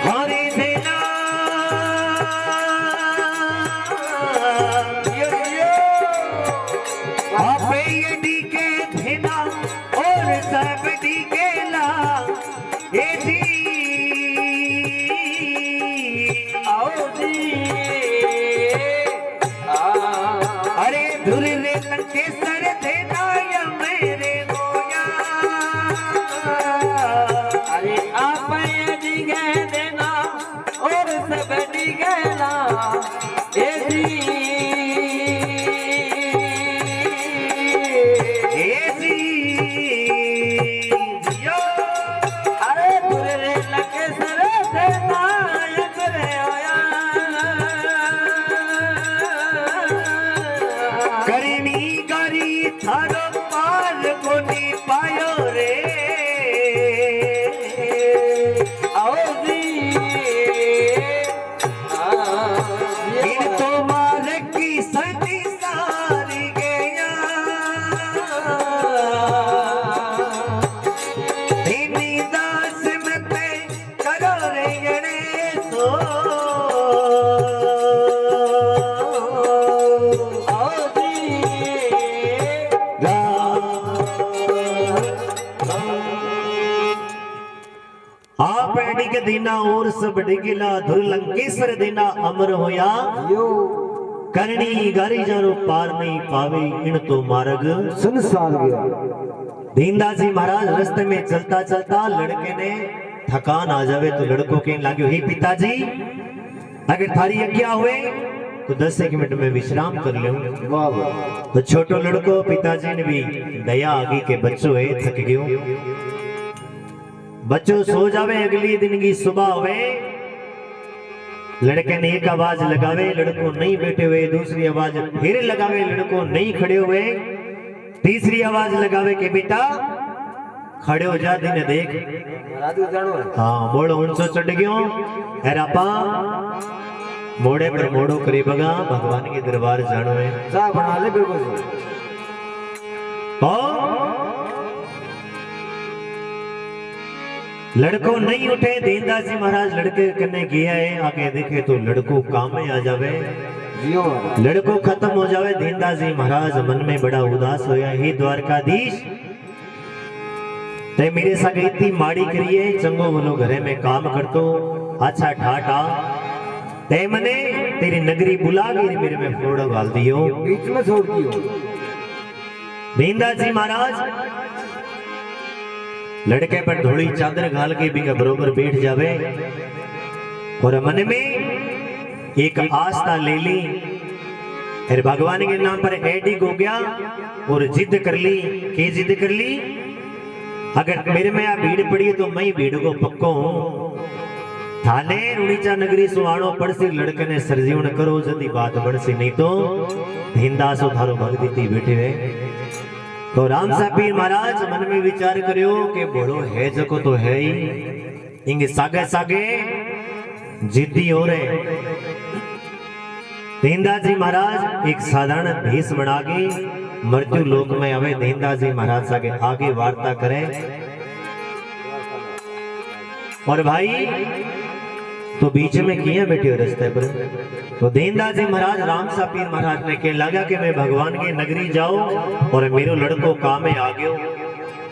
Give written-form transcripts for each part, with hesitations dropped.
हरे देना आपे ये डीके देना और सब डीकेला ये जी आओ जी अरे धुरे लंके सर देना या मेरे मोया अरे आप ये डीके देना और सब डीकेला ये जी थारो पाल कोनी पायो रे आओ जी इन तो मार की सती सारी गया दीनी दास में पे करो रे गणे सो आप डिग दीना और सब डिगिला धुरलंकेश्वर दीना अमर होया करनी गारी जारो पार नहीं पावे इन तो मार्ग संसार गया। दीनदास जी महाराज रास्ते में चलता चलता लड़के ने थकान आ जावे तो लड़को के लाग्यो हे पिताजी अगर थारी आज्ञा हुए तो 10 मिनट में विश्राम कर लूं। तो छोटो लड़को पिताजी ने भी दया आगे के बच्चों है थक गयो बच्चों सो जावे अगली दिन की सुबह हुए लड़के ने एक आवाज लगावे लड़को नहीं बैठे हुए दूसरी आवाज फिर लगावे लड़को नहीं खड़े हुए तीसरी आवाज लगावे के बेटा खड़े हो जा दिन देख हाँ मोड़ो ऊंचो चढ़ गयो हेरापा मोड़े पर मोड़ो करे बगा भगवान के दरबार जानो है चाह बना ले बिल्कुल लड़को नहीं उठे दीनदास जी महाराज लड़के करने गया है आगे देखे तो लड़को काम में आ जावे लड़को खत्म हो जावे दीनदास जी महाराज मन में बड़ा उदास होया हे द्वारकाधीश ते मेरे साथ इतनी माड़ी करिए चंगो बोलो घरे में काम करतो अच्छा ठाठा ते मने तेरी नगरी बुला गई मेरे में फोड़ा गाल दियो बीच में छोड़ दियो दीनदास जी महाराज लड़के पर धोली चादर घाल के भी बरोबर बैठ जावे और मन में एक आस्था ले ली फिर भगवान के नाम पर एडिग हो गया और जिद कर ली के जिद कर ली अगर मेरे में आ भीड़ पड़ी तो मैं भीड़ को पक्को हूं थाने रुणीचा नगरी सुहाणो पड़सी लड़के ने सरजीवन करो जदी बात बढ़सी नहीं तो हिंदासो थारो भक्ति थी बैठे हुए तो राम सापीर महाराज मन में विचार करियो कि बोलो है जको तो है ही इंगे सागे सागे जिद्दी हो रहे दीनदास जी महाराज एक साधारण भेष बना के मृत्यु लोक में आवे दीनदास जी महाराज आगे आगे वार्ता करें और भाई तो बीच में किए बैठे हो रास्ते पर तो दीनदास जी महाराज राम सापीर महाराज ने कह लगा कि मैं भगवान की नगरी जाऊं और मेरो लड़को काम में आ गयो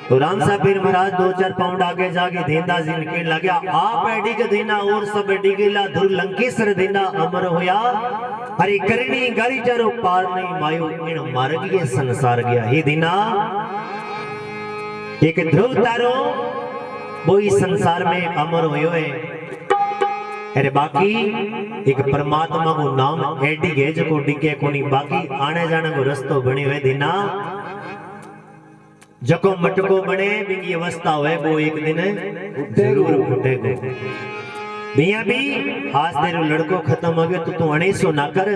तो राम सापीर महाराज 2-4 पाउंड आगे जाके दीनदास जी ने कह लगा आप एडी के देना और सब एडी गेला धुरलंकेश्वर देना अमर होया अरे करनी गारी चारो पार नहीं मायो इन मार्ग ये संसार गया हे दीना एक ध्रुव तारो वो इस संसार में अमर होयो है अरे बाकी एक परमात्मा को नाम एडी गेज को डिगे कोनी बाकी आने जाने को रस्तो बनी हुए दीना जको मटको बने बिंगी अवस्था हुए वो एक दिन जरूर फुटेगो बिया भी आज तेरे लड़को खत्म हो गया तो तू अणेसो ना कर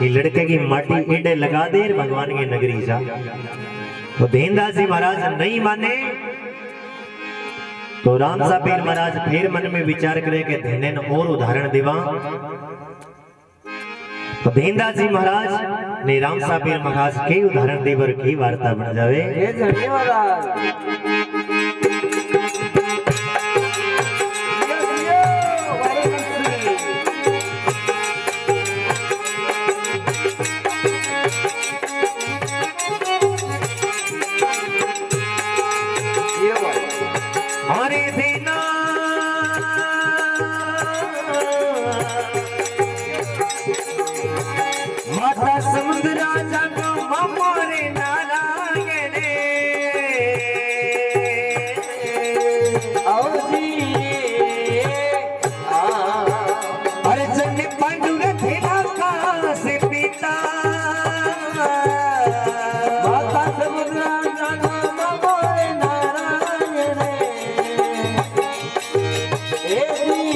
ये लड़के की माटी ईडे लगा दे भगवान की नगरी जा तो दीनदास जी महाराज नहीं माने तो राम सापीर महाराज फिर मन में विचार करे कि धीने और उदाहरण देवा तो दीनदास जी महाराज ने राम सापीर महाराज के उदाहरण देवर की वार्ता बन जावे। अरे देना माता समुद्र राजा को मामोरे नारायण आओ जी अरे जन पांडु रथेला का से पिता माता समुद्र जन्म मोरे नारायण ए जी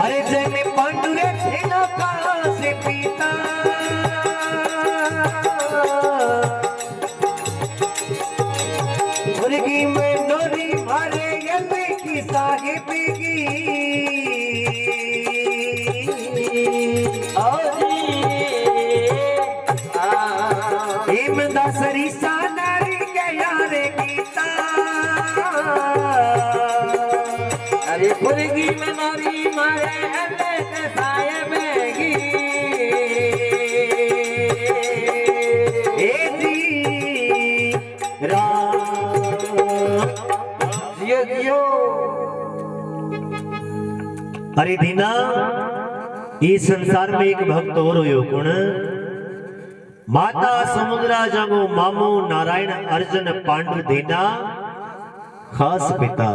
अरे जन पांडु रथेला का से पिता मुर्गी में डोरी मारे यले की साहिबी की आओ जी हेमदासरी सानारी के यारे गीता अरे फुर्गी में नरी मारे अल्ले के साये बेगी ए जी राम जियो जियो अरे दीना इस संसार में एक भक्त और हुयो कुण माता समुद्रा जगो मामो नारायण अर्जुन पांडु दीना खास पिता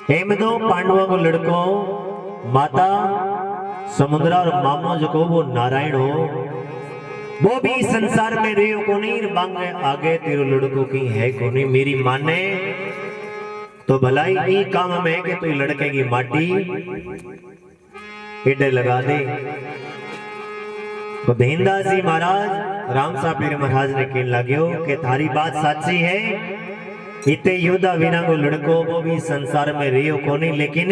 हेमदो पांडवों को लड़को माता समुद्रा और मामो जो को वो नारायण हो वो भी संसार में रेयो को नहीं बांगे आगे तेरो लड़को की है को नहीं मेरी माने तो भलाई ई काम में कि तू लड़के की माटी इडे लगा दे तो देनदास जी महाराज राम सा पीर महाराज ने कहने लाग्यो कि थारी बात साची है इते योद्धा विना को लड़को वो भी संसार में रियो कोनी लेकिन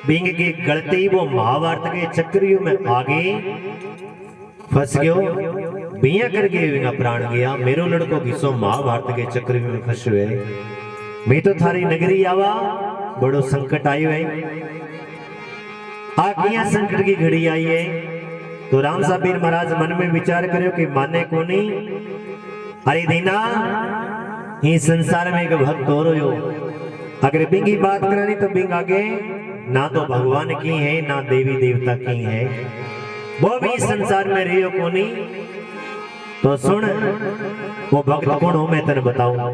बिंग की गलती वो महाभारत के चक्रियों में आगे फंस गयो बिया करके बिना प्राण गया मेरो लड़को घिसो महाभारत के चक्र में फंस हुए मैं तो थारी नगरी आवा बड़ो संकट आयो है आगिया संकट की घड़ी आई है तो राम साबीर महाराज मन में विचार करो कि माने को नहीं अरे दीना ये संसार में एक भक्त और हो अगर बिंग की बात करानी तो बिंग आगे ना तो भगवान की है ना देवी देवता की है वो भी संसार में रहियो को नहीं तो सुन वो भक्त कौन हो मैं तेने बताऊं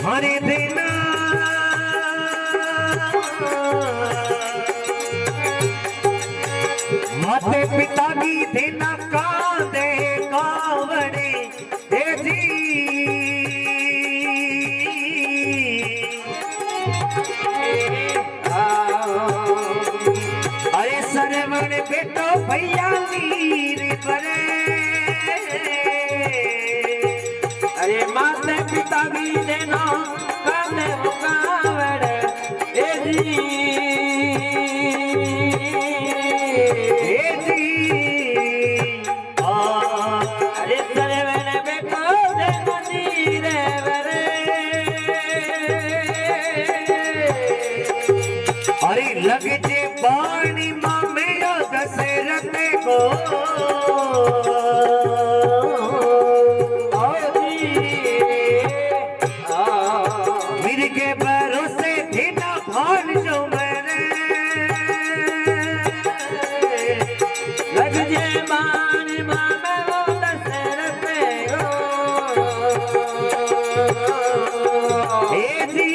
हरे देना माते पिता की देना कांदे कावड़े हे जी अरे सरवण बेटो भैया वीर बरे अरे माते पिता भी देना काने मुकावड़ ए जी अरे सरवण बेटो देना नीरे बरे अरे लग जे बाणी मामे दशरथ को मेरे के भरोसे थे ना भान जो मैंने लग जे मान मामे वो दशरथ हे जी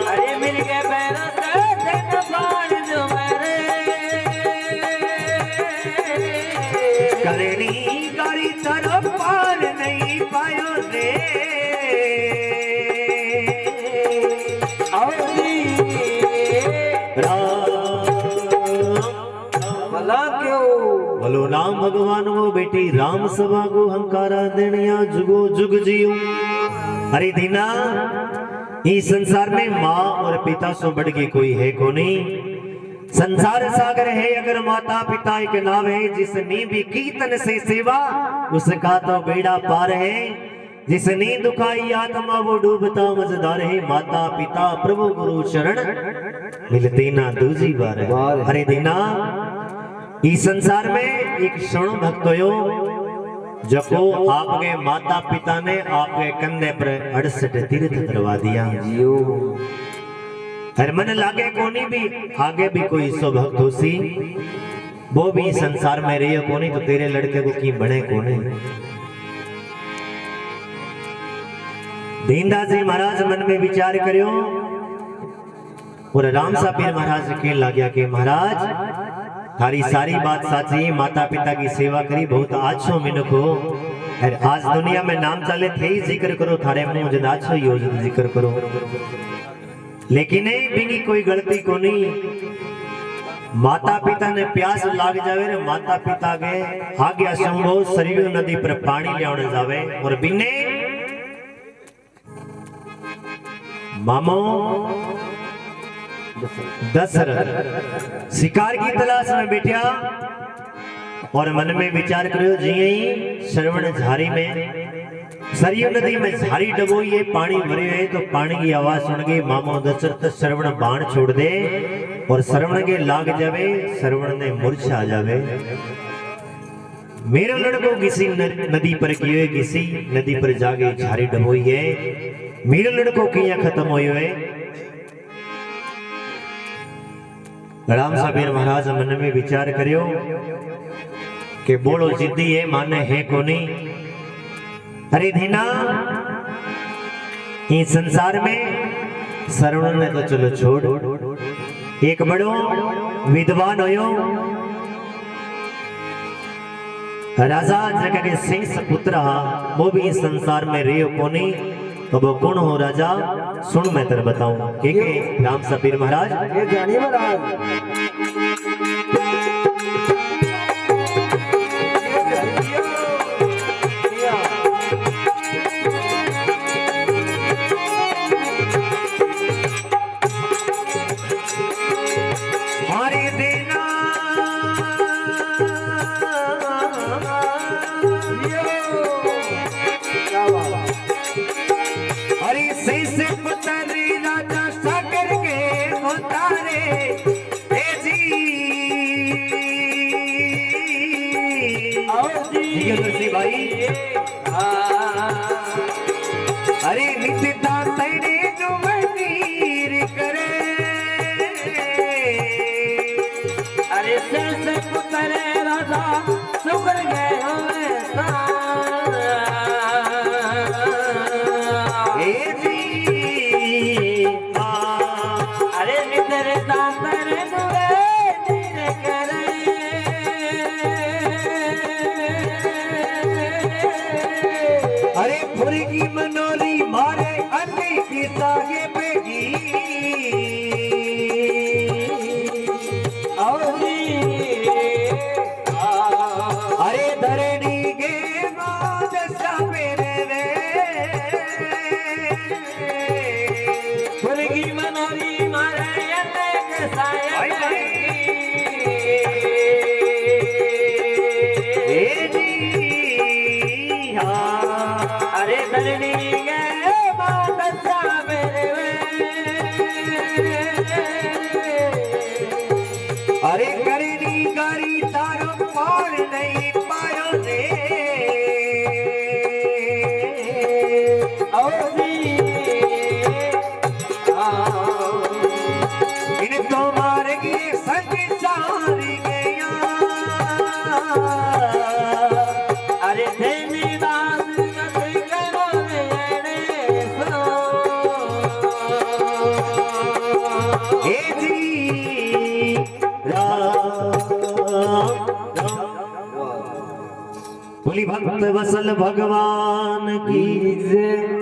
अरे मिल के भरोसे थे ना भान जो मेरे करनी करी तरफ पार नहीं पायो रे भला क्यों बोलो राम भगवान वो बेटी राम सभा को हंकारा देनिया जुगो जुग जियो अरे दीना इस संसार में माँ और पिता से बढ़ के कोई है को नहीं संसार सागर है अगर माता पिता एक नाव है, जिसने भी कीर्तन से सेवा उसका तो बेड़ा पार है। जिसने दुखाई आत्मा वो डूबता मजेदार है। माता पिता प्रभु गुरु चरण मिलते ना दूजी बार है। अरे दीना इस संसार में एक क्षण भक्त हो जको आपके माता पिता ने आपके कंधे पर 68 तीर्थ करवा दिया। हर मन लागे कोनी भी आगे भी कोई सो भक्त हो सी वो भी संसार में रहियो कोनी तो तेरे लड़के को की बने कोने। दीनदास जी महाराज मन में विचार करियो और राम सा पीर महाराज के लग गया कि महाराज थारी सारी बात साची, माता पिता की सेवा करी बहुत अच्छो मिनक हो। आज दुनिया में नाम चले थे ही जिक्र करो थारे मुंह जद अच्छो योजन जिक्र करो, लेकिन बिनी कोई गलती को नहीं। माता पिता ने प्यास लाग जावे रे माता पिता के आगे असंभव सरयू नदी पर पानी लियाने जावे और बिने मामो दशरथ शिकार की तलाश में बैठा और मन में विचार करो जी श्रवण झारी में सरयू नदी में झारी डबोई है, पानी भरे है तो पानी की आवाज सुन के मामो दशरथ श्रवण बाण छोड़ दे और श्रवण के लाग जावे, श्रवण ने मूर्छा आ जावे। मेरे लड़को किसी नदी पर किए किसी नदी पर जाके झारी डबोई है, मेरे लड़को किया खत्म हो राम साबीर महाराज मन में विचार करियो कि बोलो जिद्दी है माने है कोनी। अरे धीना इस संसार में श्रवण ने तो चलो छोड़, एक बड़ो विद्वान होयो राजा जगह के सिंह सपुत्र वो भी इस संसार में रेयो कोनी। तो वो कौन हो राजा सुन मैं तेरे बताऊं कि राम साबीर महाराज ये जानिए महाराज भाई अरे नित्ता तेरे जो मंदिर करे अरे से पुत्र राजा शुक्र गए अरे नित्य तांतर की मनोरी मारे अन्य की सागे बेगी अरे धरणी के बादशा मेरे रे फुल की मनोरी मारे अन्य के सागे अरे करनी करी तारो पार नहीं पायो रे इन तो मार गए संग सारी गया अरे देवी दास कभी करो हे जी बोली भक्त वसल भगवान की जय।